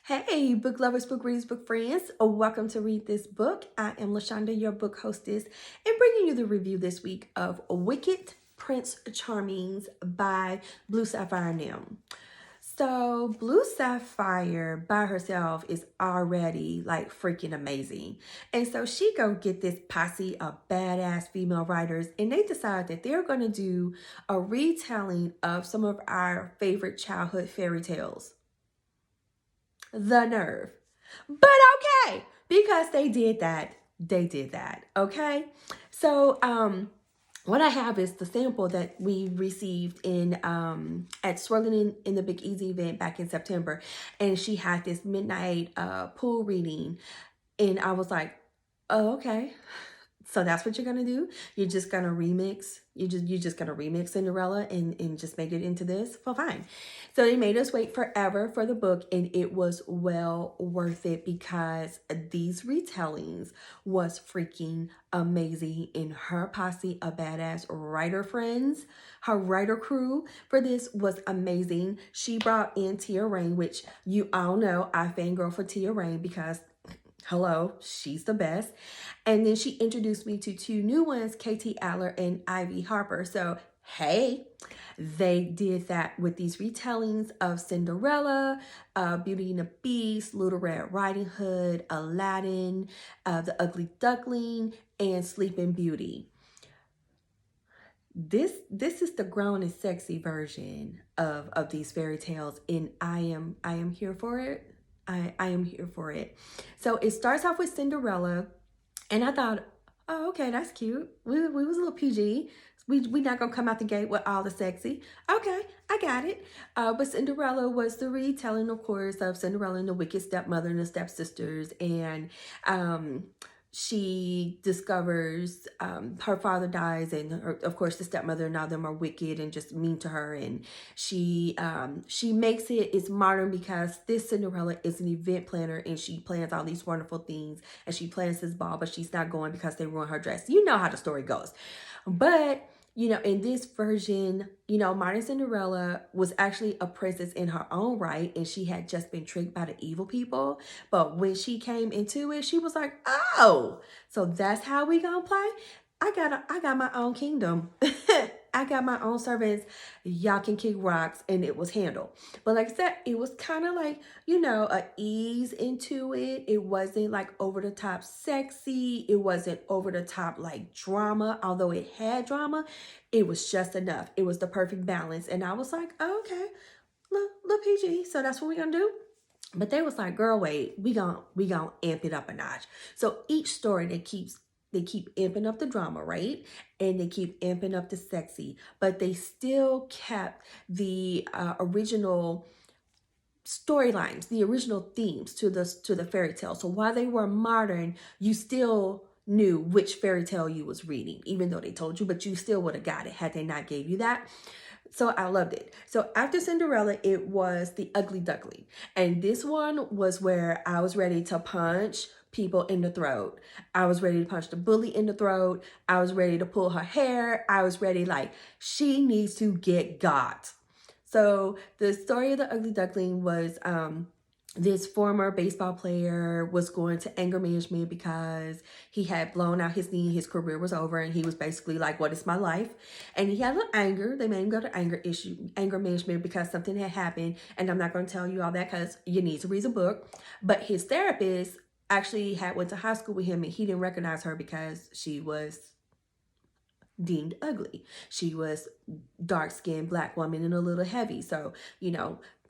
Hey, book lovers, book readers, book friends. Welcome to Read This Book. I am LaShonda, your book hostess, and bringing you the review this week of Wicked Prince Charmings by Blue Saffire Nim. So Blue Saffire by herself is already like freaking amazing. And so she go get this posse of badass female writers, and they decide that they're going to do a retelling of some of our favorite childhood fairy tales. The nerve. But okay, because they did that. Okay. So what I have is the sample that we received in at Swirling in the Big Easy event back in September. And she had this midnight pool reading. And I was like, oh, okay. So that's what you're gonna do. You're just gonna remix. You're just gonna remix Cinderella and just make it into this. Well, fine. So they made us wait forever for the book, and it was well worth it because these retellings was freaking amazing. And her posse of badass writer friends, her writer crew for this was amazing. She brought in Tia Rain, which you all know I fangirl for Tia Rain because hello, she's the best. And then she introduced me to two new ones, KT Aller and Ivy Harper. So, hey, they did that with these retellings of Cinderella, Beauty and the Beast, Little Red Riding Hood, Alladin, The Ugly Duckling, and Sleeping Beauty. This is the grown and sexy version of these fairy tales, and I am here for it. I am here for it. So it starts off with Cinderella, and I thought, oh, okay, that's cute. We was a little PG. We not gonna come out the gate with all the sexy. Okay, I got it. But Cinderella was the retelling, of course, of Cinderella and the wicked stepmother and the stepsisters, and she discovers her father dies, and of course the stepmother and all them are wicked and just mean to her, and she makes it's modern because this Cinderella is an event planner, and she plans all these wonderful things, and she plans this ball, but she's not going because they ruin her dress. You know how the story goes. But in this version, modern Cinderella was actually a princess in her own right, and she had just been tricked by the evil people. But when she came into it, she was like, oh, so that's how we gonna play? I got my own kingdom. I got my own servants. Y'all can kick rocks, and it was handled. But like I said, it was kind of like, a ease into it. It wasn't like over the top sexy. It wasn't over the top like drama. Although it had drama, it was just enough. It was the perfect balance. And I was like, oh, okay, little PG. So that's what we're gonna do. But they was like, girl, wait, we gonna amp it up a notch. So each story they keep amping up the drama, right? And they keep amping up the sexy, but they still kept the original storylines, the original themes to the fairy tale. So while they were modern, you still knew which fairy tale you was reading, even though they told you, but you still would have got it had they not gave you that. So I loved it. So after Cinderella, it was The Ugly Duckling. And this one was where I was ready to punch people in the throat. I was ready to punch the bully in the throat. I was ready to pull her hair. I was ready, like, she needs to get got. So the story of The Ugly Duckling was this former baseball player was going to anger management because he had blown out his knee. His career was over, and he was basically like, what is my life? And he had a little anger. They made him go to anger management because something had happened. And I'm not going to tell you all that because you need to read the book. But his therapist actually went to high school with him, and he didn't recognize her because she was deemed ugly. She was dark-skinned black woman and a little heavy. So,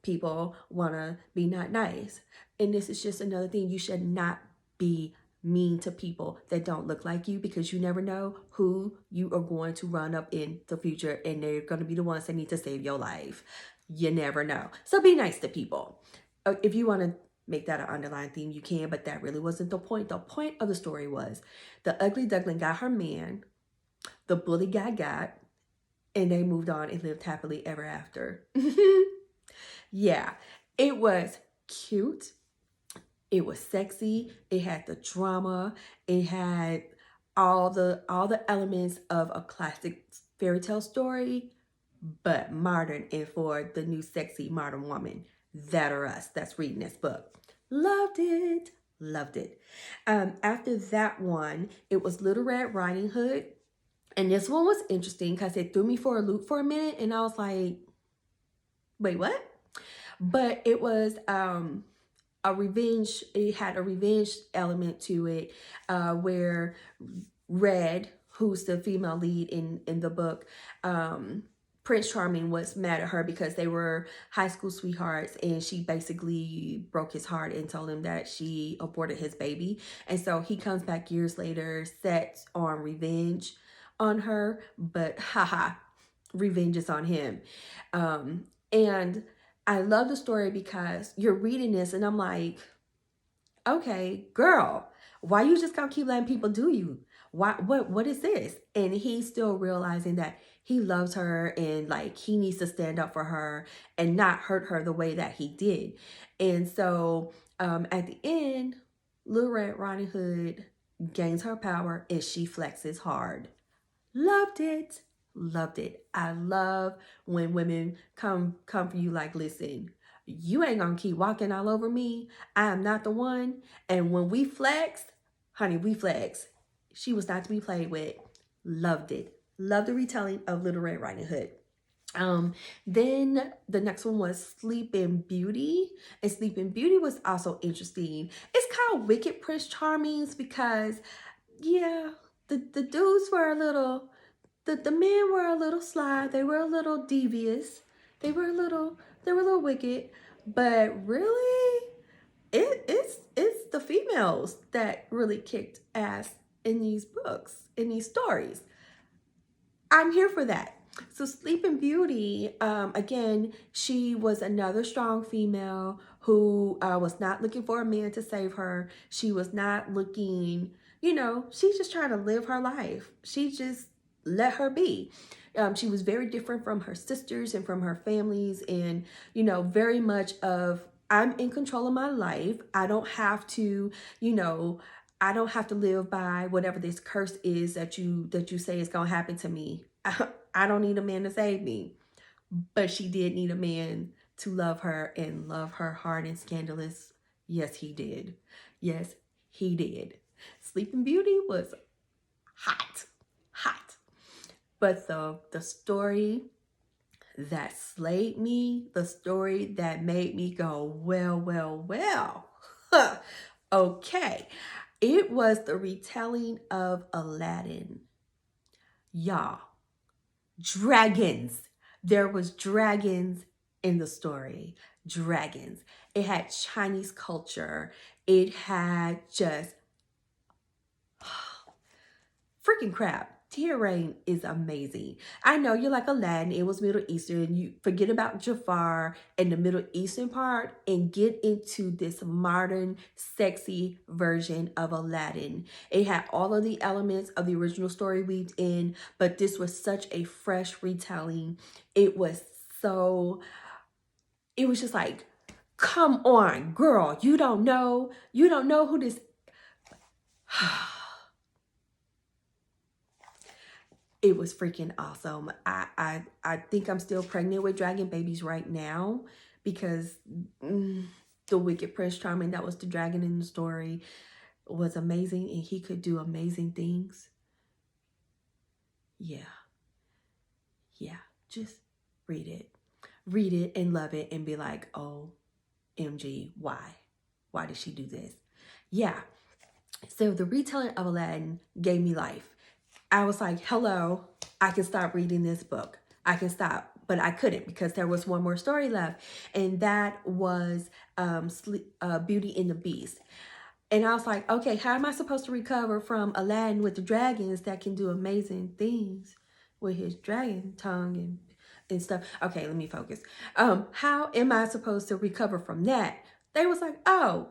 people want to be not nice. And this is just another thing. You should not be mean to people that don't look like you, because you never know who you are going to run up in the future, and they're going to be the ones that need to save your life. You never know. So be nice to people. If you want to make that an underlying theme, you can, but that really wasn't the point. The point of the story was the ugly duckling got her man, the bully guy got, and they moved on and lived happily ever after. Yeah, it was cute. It was sexy. It had the drama. It had all the elements of a classic fairy tale story, but modern, and for the new sexy modern woman that are us that's reading this book. Loved it. Loved it. After that one, it was Little Red Riding Hood. And this one was interesting because it threw me for a loop for a minute. And I was like, wait, what? But it was a revenge, it had a revenge element to it, where Red, who's the female lead in the book, Prince Charming was mad at her because they were high school sweethearts, and she basically broke his heart and told him that she aborted his baby. And so he comes back years later, sets on revenge on her, but haha, revenge is on him. And I love the story because you're reading this and I'm like, okay, girl, why you just gonna keep letting people do you? What is this? And he's still realizing that he loves her and like he needs to stand up for her and not hurt her the way that he did. And so at the end, Little Red Riding Hood gains her power and she flexes hard. Loved it. Loved it. I love when women come for you like, listen, you ain't gonna keep walking all over me. I am not the one. And when we flex, honey, we flex. She was not to be played with. Loved it. Loved the retelling of Little Red Riding Hood. Then the next one was Sleeping Beauty. And Sleeping Beauty was also interesting. It's called Wicked Prince Charmings because, yeah, the dudes were a little, the men were a little sly. They were a little devious. They were a little wicked. But really, it's the females that really kicked ass in these books, in these stories. I'm here for that. So Sleeping Beauty, again, she was another strong female who was not looking for a man to save her. She was not looking, she's just trying to live her life. She just let her be. She was very different from her sisters and from her families, and, very much of, I'm in control of my life. I don't have to, I don't have to live by whatever this curse is that you say is going to happen to me. I don't need a man to save me. But she did need a man to love her and love her hard and scandalous. Yes, he did. Yes, he did. Sleeping Beauty was hot. But the story that slayed me, the story that made me go, well. Okay. It was the retelling of Alladin. Y'all, dragons. There was dragons in the story. Dragons. It had Chinese culture. It had just freaking crap. Tia Rain is amazing. I know you're like Aladdin. It was Middle Eastern. You forget about Jafar and the Middle Eastern part and get into this modern, sexy version of Aladdin. It had all of the elements of the original story weaved in, but this was such a fresh retelling. It was just like, come on, girl. You don't know who this... It was freaking awesome. I think I'm still pregnant with dragon babies right now because the Wicked Prince Charming, that was the dragon in the story, was amazing and he could do amazing things. Yeah. Just read it and love it and be like, oh, MG, why did she do this? Yeah. So the retelling of Aladdin gave me life. I was like, hello, I can stop reading this book. I can stop, but I couldn't because there was one more story left. And that was Beauty and the Beast. And I was like, okay, how am I supposed to recover from Aladdin with the dragons that can do amazing things with his dragon tongue and stuff? Okay, let me focus. How am I supposed to recover from that? They was like, oh,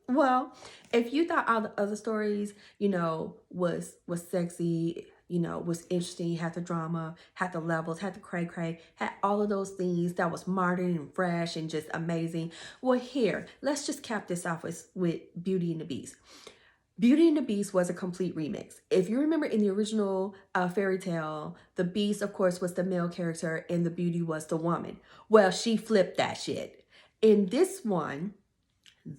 well, if you thought all the other stories, was sexy, was interesting, had the drama, had the levels, had the cray-cray, had all of those things that was modern and fresh and just amazing. Well, here, let's just cap this off with Beauty and the Beast. Beauty and the Beast was a complete remix. If you remember in the original fairy tale, the Beast, of course, was the male character and the Beauty was the woman. Well, she flipped that shit. In this one,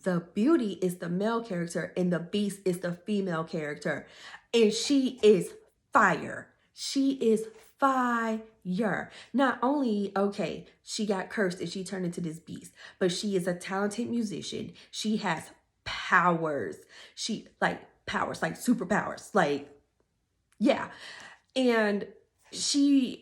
The Beauty is the male character and the Beast is the female character. And she is fire. She is fire. Not only, okay, she got cursed and she turned into this beast, but she is a talented musician. She has powers. She like powers, like superpowers. Like, yeah. And she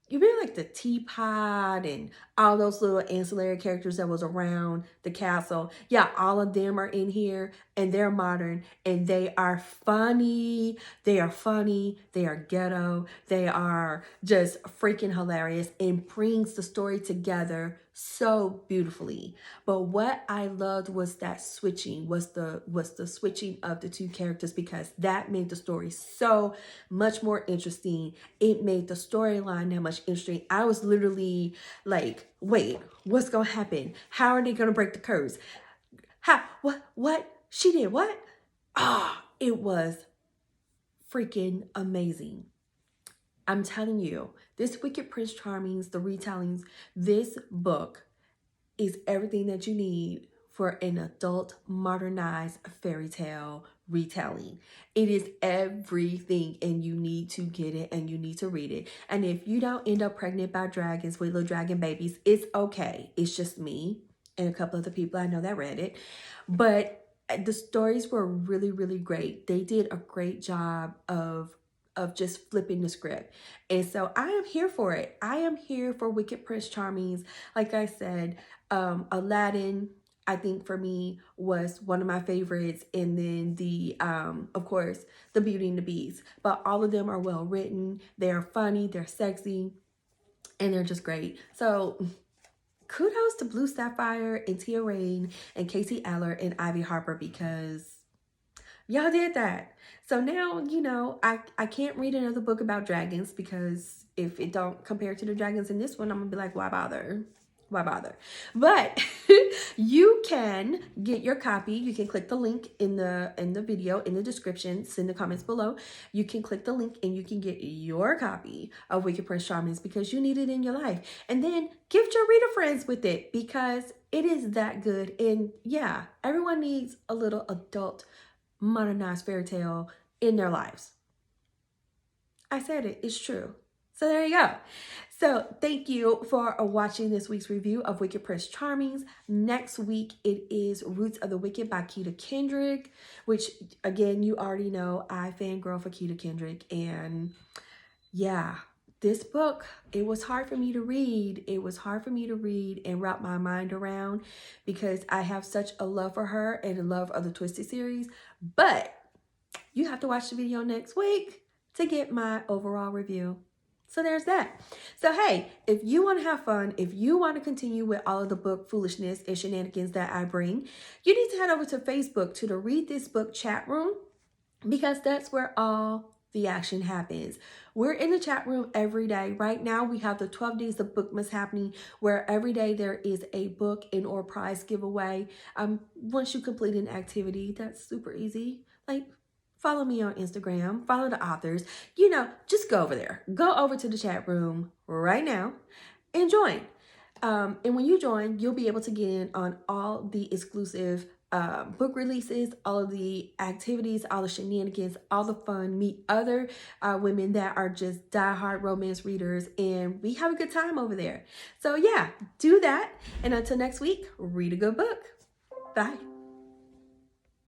you really like the teapot and all those little ancillary characters that was around the castle. Yeah, all of them are in here and they're modern and they are funny. They are funny. They are ghetto. They are just freaking hilarious and brings the story together so beautifully. But what I loved was that switching, was the switching of the two characters, because that made the story so much more interesting. It made the storyline that much interesting. I was literally like, wait, what's gonna happen? How are they gonna break the curse? How, what? She did what? It was freaking amazing. I'm telling you, this Wicked Prince Charming's, the retellings, this book is everything that you need for an adult modernized fairy tale retelling. It is everything, and you need to get it and you need to read it. And if you don't end up pregnant by dragons with little dragon babies, it's okay. It's just me and a couple other people I know that read it. But the stories were really, really great. They did a great job of just flipping the script. And so I am here for it. I am here for Wicked Prince Charming's. Like I said, Alladin, I think for me was one of my favorites. And then the, of course, The Beauty and the Beast. But all of them are well written. They're funny, they're sexy, and they're just great. So kudos to Blue Saffire and Tia Rain and Casey Eller and Ivy Harper, because y'all did that. So now, you know, I can't read another book about dragons, because if it don't compare to the dragons in this one, I'm gonna be like, why bother? Why bother? But you can get your copy. You can click the link in the video, in the description, it's in the comments below. You can click the link and you can get your copy of Wicked Prince Charming, because you need it in your life. And then gift your reader friends with it, because it is that good. And yeah, everyone needs a little adult modernized fairy tale in their lives. I said it, it's true. So there you go. So thank you for watching this week's review of Wicked Prince Charming's. Next week, it is Roots of the Wicked by Keita Kendrick, which again, you already know I fangirl for Keita Kendrick. And yeah, this book, it was hard for me to read. It was hard for me to read and wrap my mind around, because I have such a love for her and a love of the Twisted series. But you have to watch the video next week to get my overall review. So there's that. So hey, if you want to have fun, if you want to continue with all of the book foolishness and shenanigans that I bring, you need to head over to Facebook to the Read This Book chat room, because that's where all the action happens. We're in the chat room every day. Right now, we have the 12 Days of Bookmas happening, where every day there is a book and or prize giveaway. Once you complete an activity, that's super easy. Like, follow me on Instagram, follow the authors, you know, just go over there. Go over to the chat room right now and join. And when you join, you'll be able to get in on all the exclusive book releases, all of the activities, all the shenanigans, all the fun, meet other women that are just diehard romance readers, and we have a good time over there. So yeah, do that. And until next week, read a good book. Bye.